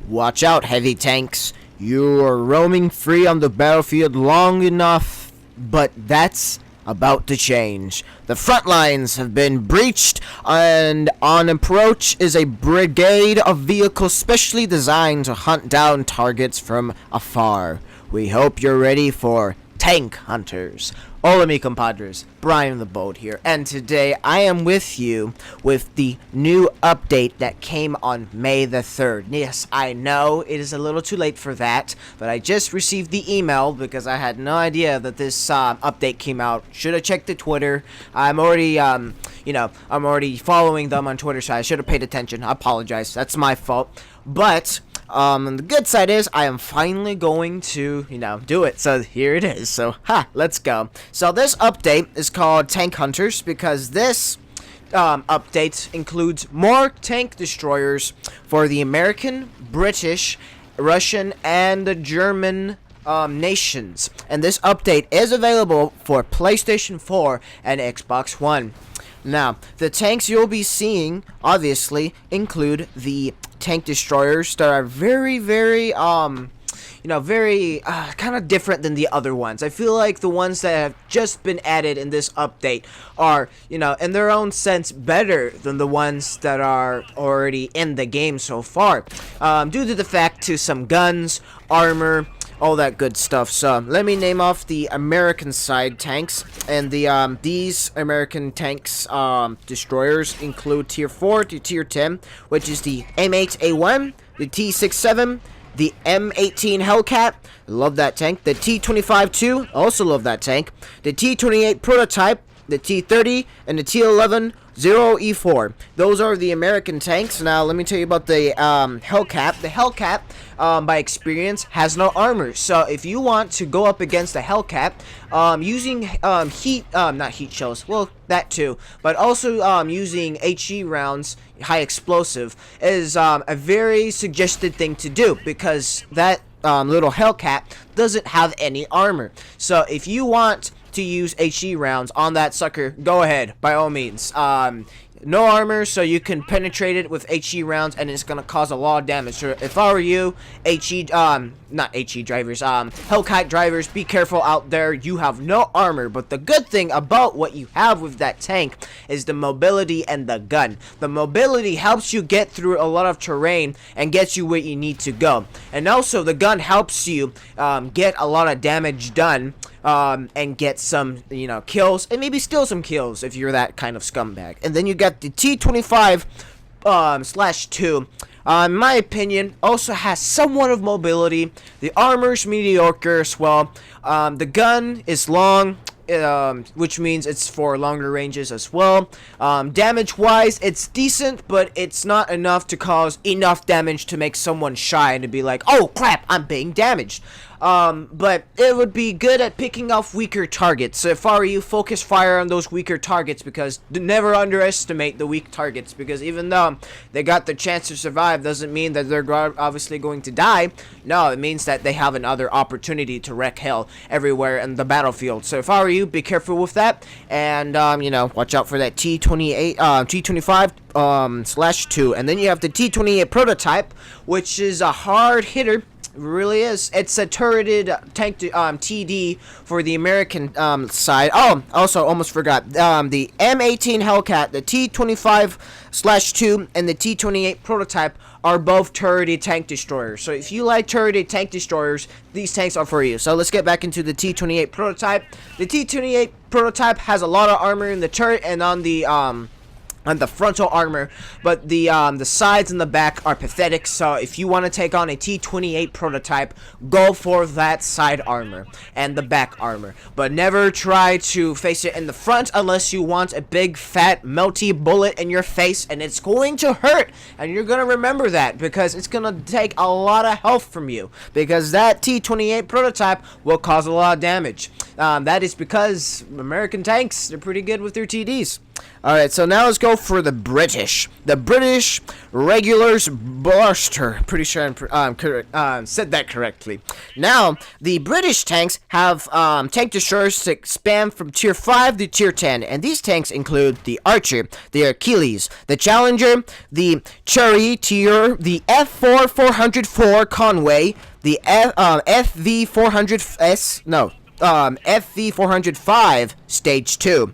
Watch out, heavy tanks. You are roaming free on the battlefield long enough, but that's about to change. The front lines have been breached, and on approach is a brigade of vehicles specially designed to hunt down targets from afar. We hope you're ready for Tank Hunters. Hola mi compadres, Brian the Boat here, and today I am with you with the new update that came on May the 3rd. Yes, I know it is a little too late for that, but I just received the email because I had no idea that this update came out. Should have checked the Twitter. I'm already, I'm already following them on Twitter, so I should have paid attention. I apologize. That's my fault. But the good side is I am finally going to, do it. So here it is. So, let's go. So this update is called Tank Hunters because this update includes more tank destroyers for the American, British, Russian, and the German nations. And this update is available for PlayStation 4 and Xbox One. Now, the tanks you'll be seeing, obviously, include the tank destroyers that are very, kind of different than the other ones. I feel like the ones that have just been added in this update are, in their own sense, better than the ones that are already in the game so far. Due to the fact to some guns, armor, all that good stuff. So let me name off the American side tanks, and these American tanks destroyers include tier 4 to tier 10, which is the M8A1, the T67, the M18 Hellcat, love that tank, the T25-2, also love that tank, the T28 Prototype, the T30, and the T11 0E4. Those are the American tanks. Now let me tell you about the Hellcat. The Hellcat, by experience, has no armor. So if you want to go up against the Hellcat, using not heat shells, well, that too, but also using HE rounds, high explosive, is a very suggested thing to do because that little Hellcat doesn't have any armor. So if you want to use HE rounds on that sucker, go ahead, by all means. No armor, so you can penetrate it with HE rounds, and it's gonna cause a lot of damage. So if I were you, not HE drivers, Hellcat drivers, be careful out there. You have no armor, but the good thing about what you have with that tank is the mobility and the gun. The mobility helps you get through a lot of terrain and gets you where you need to go, and also the gun helps you get a lot of damage done. And get some, kills, and maybe steal some kills if you're that kind of scumbag. And then you got the T25 /2. In my opinion, also has somewhat of mobility. The armor's mediocre as well. The gun is long, which means it's for longer ranges as well. Damage-wise, it's decent, but it's not enough to cause enough damage to make someone shy and to be like, oh crap, I'm being damaged. But it would be good at picking off weaker targets. So if I were you, focus fire on those weaker targets, because never underestimate the weak targets, because even though they got the chance to survive, doesn't mean that they're obviously going to die. No, it means that they have another opportunity to wreak hell everywhere in the battlefield. So if I were you, be careful with that, and watch out for that T25 /2. And then you have the T28 Prototype, which is a hard hitter. Really is. It's a turreted tank TD for the American side. Oh, also almost forgot. The M18 Hellcat, the T25 /2, and the T28 Prototype are both turreted tank destroyers. So if you like turreted tank destroyers, these tanks are for you. So let's get back into the T28 Prototype. The T28 Prototype has a lot of armor in the turret and on the frontal armor, but the sides and the back are pathetic. So if you want to take on a T28 Prototype, go for that side armor and the back armor, but never try to face it in the front unless you want a big fat melty bullet in your face, and it's going to hurt, and you're gonna remember that because it's gonna take a lot of health from you, because that T28 Prototype will cause a lot of damage. That is because American tanks, they're pretty good with their TDs. Alright, so now let's go for the British. The British Regulars Blaster. Pretty sure I said that correctly. Now, the British tanks have tank destroyers that span from Tier 5 to Tier 10. And these tanks include the Archer, the Achilles, the Challenger, the Charioteer, the F4 404 Conway, the FV405 Stage 2.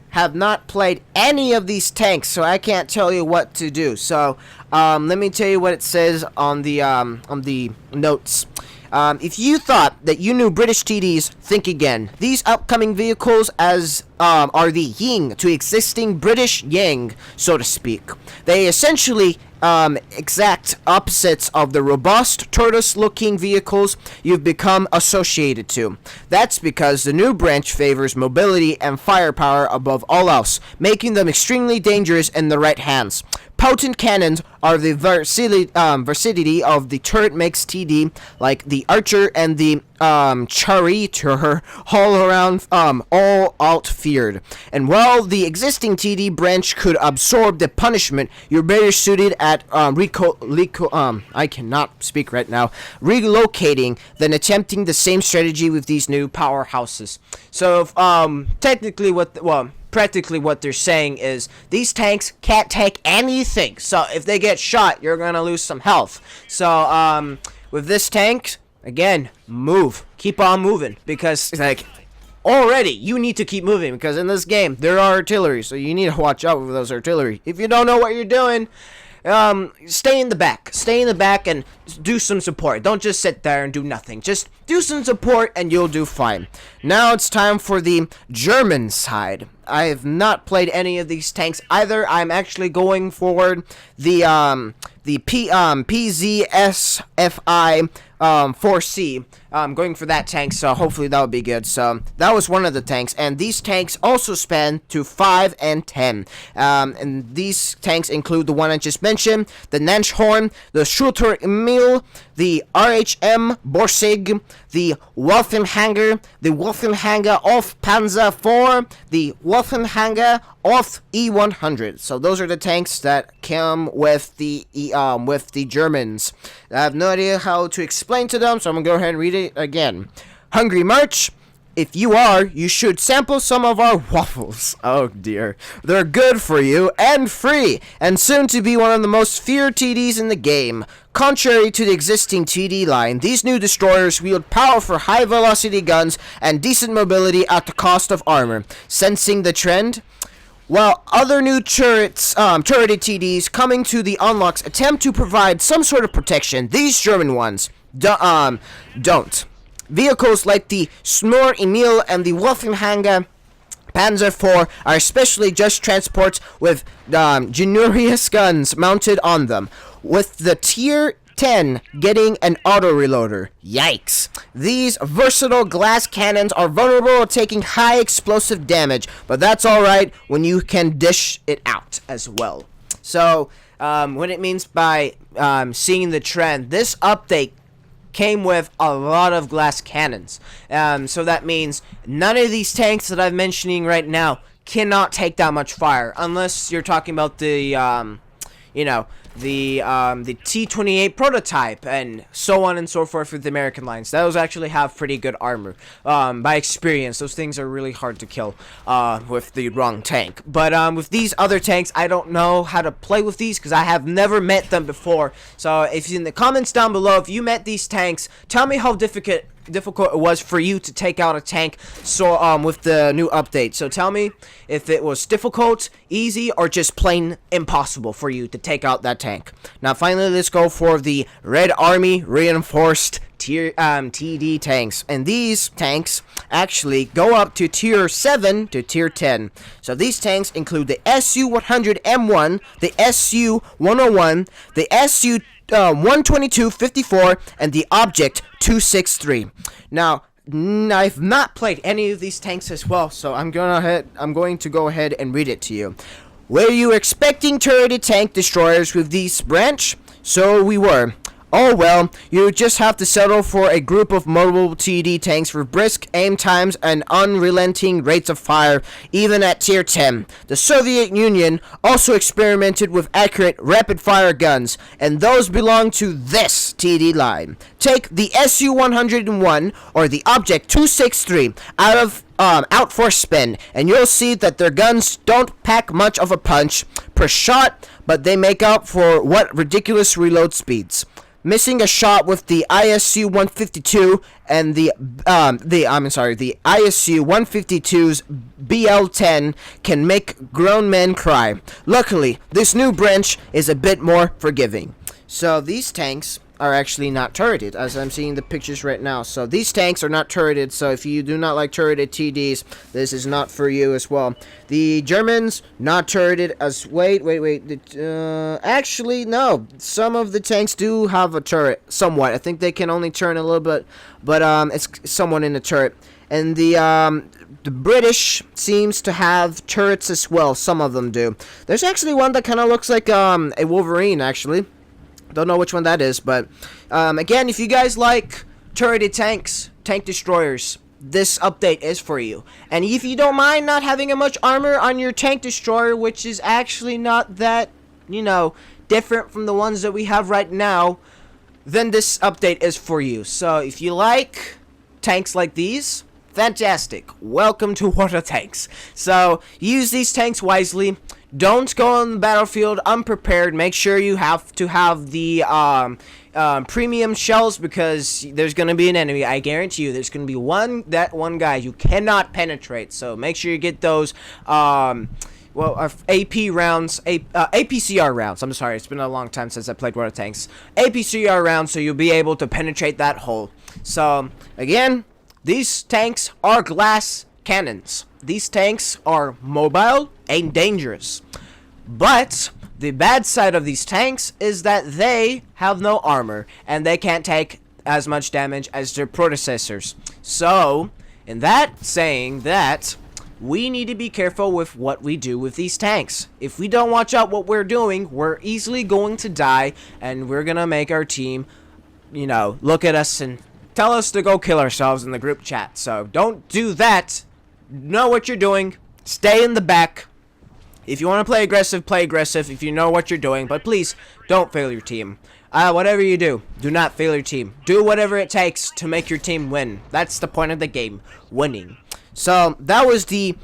Have not played any of these tanks, so I can't tell you what to do. So, let me tell you what it says on the notes. If you thought that you knew British TDs, think again. These upcoming vehicles are the yin to existing British yang, so to speak. They essentially exact opposites of the robust tortoise-looking vehicles you've become associated to. That's because the new branch favors mobility and firepower above all else, making them extremely dangerous in the right hands. Potent cannons are the versatility of the turret makes TD, like the Archer and the Charioteer, all around, all out feared. And while the existing TD branch could absorb the punishment, you're better suited at I cannot speak right now, relocating than attempting the same strategy with these new powerhouses. So, practically what they're saying is these tanks can't take anything. So if they get shot, you're gonna lose some health. So with this tank, again, move. Keep on moving, because like already you need to keep moving, because in this game there are artillery, so you need to watch out with those artillery. If you don't know what you're doing, stay in the back and do some support. Don't just sit there and do nothing. Just do some support and you'll do fine. Now it's time for the German side. I have not played any of these tanks either. I'm actually going for the PZSFI 4C. I'm going for that tank, so hopefully that'll be good. So that was one of the tanks, and these tanks also span to 5 and 10. And these tanks include the one I just mentioned, the Nanshorn, the Schulter Emil, the RHM Borsig, the Waffenhanger of Panzer IV, the Waffenhanger of E100. So those are the tanks that come with the Germans. I have no idea how to explain to them, so I'm gonna go ahead and read it again. Hungry March? If you are, you should sample some of our waffles. Oh dear. They're good for you and free, and soon to be one of the most feared TDs in the game. Contrary to the existing TD line, these new destroyers wield powerful high-velocity guns and decent mobility at the cost of armor. Sensing the trend? While other new turreted TDs coming to the unlocks attempt to provide some sort of protection, these German ones don't. Vehicles like the Schnur Emil and the Waffenhanger Panzer IV are especially just transports with generous guns mounted on them, with the Tier 10 getting an auto-reloader. Yikes. These versatile glass cannons are vulnerable to taking high explosive damage, but that's alright when you can dish it out as well. So, what it means by seeing the trend, this update came with a lot of glass cannons. So that means none of these tanks that I'm mentioning right now cannot take that much fire, unless you're talking about the the T-28 prototype and so on and so forth with the American lines. Those actually have pretty good armor. By experience, those things are really hard to kill with the wrong tank. But with these other tanks, I don't know how to play with these because I have never met them before. So if in the comments down below, if you met these tanks, tell me how difficult it was for you to take out a tank with the new update. So tell me if it was difficult, easy, or just plain impossible for you to take out that tank. Now finally, let's go for the Red Army reinforced TD tanks, and these tanks actually go up to Tier 7 to Tier 10. So these tanks include the SU-100M1, the SU-101, the SU 122-54, and the Object 263. Now, I've not played any of these tanks as well, so I'm going to go ahead and read it to you. Were you expecting turreted tank destroyers with these branch? So we were. Oh well, you just have to settle for a group of mobile TD tanks with brisk aim times and unrelenting rates of fire, even at tier 10. The Soviet Union also experimented with accurate rapid-fire guns, and those belong to this TD line. Take the Su-101 or the Object 263 out for a spin, and you'll see that their guns don't pack much of a punch per shot, but they make up for what ridiculous reload speeds. Missing a shot with the ISU-152 and the ISU-152's BL-10 can make grown men cry. Luckily, this new branch is a bit more forgiving. So these tanks are actually not turreted, as I'm seeing the pictures right now. So these tanks are not turreted, so if you do not like turreted TDs, this is not for you as well. The Germans, not turreted as... actually, no. Some of the tanks do have a turret, somewhat. I think they can only turn a little bit, but it's somewhat in the turret. And the British seems to have turrets as well. Some of them do. There's actually one that kind of looks like a Wolverine, actually. Don't know which one that is, but again, if you guys like turreted tanks, tank destroyers, this update is for you. And if you don't mind not having much armor on your tank destroyer, which is actually not that, different from the ones that we have right now, then this update is for you. So if you like tanks like these, fantastic. Welcome to Water Tanks. So use these tanks wisely. Don't go on the battlefield unprepared. Make sure you have to have the premium shells, because there's going to be an enemy. I guarantee you there's going to be one guy you cannot penetrate. So make sure you get those AP rounds, APCR rounds. I'm sorry, it's been a long time since I played Water Tanks. APCR rounds, so you'll be able to penetrate that hole. So again, these tanks are glass cannons. These tanks are mobile and dangerous. But the bad side of these tanks is that they have no armor, and they can't take as much damage as their predecessors. So, in that saying that, we need to be careful with what we do with these tanks. If we don't watch out what we're doing, we're easily going to die, and we're gonna make our team, look at us and tell us to go kill ourselves in the group chat. So, don't do that. Know what you're doing. Stay in the back. If you want to play aggressive if you know what you're doing. But please, don't fail your team. Whatever you do, do not fail your team. Do whatever it takes to make your team win. That's the point of the game, winning. So, that was the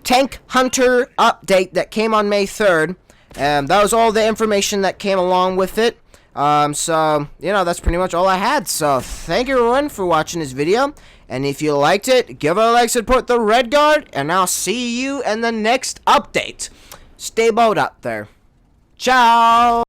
Tank Hunter update that came on May 3rd. And that was all the information that came along with it. So, that's pretty much all I had. So, thank you everyone for watching this video. And if you liked it, give it a like, support the Red Guard, and I'll see you in the next update. Stay bold out there. Ciao!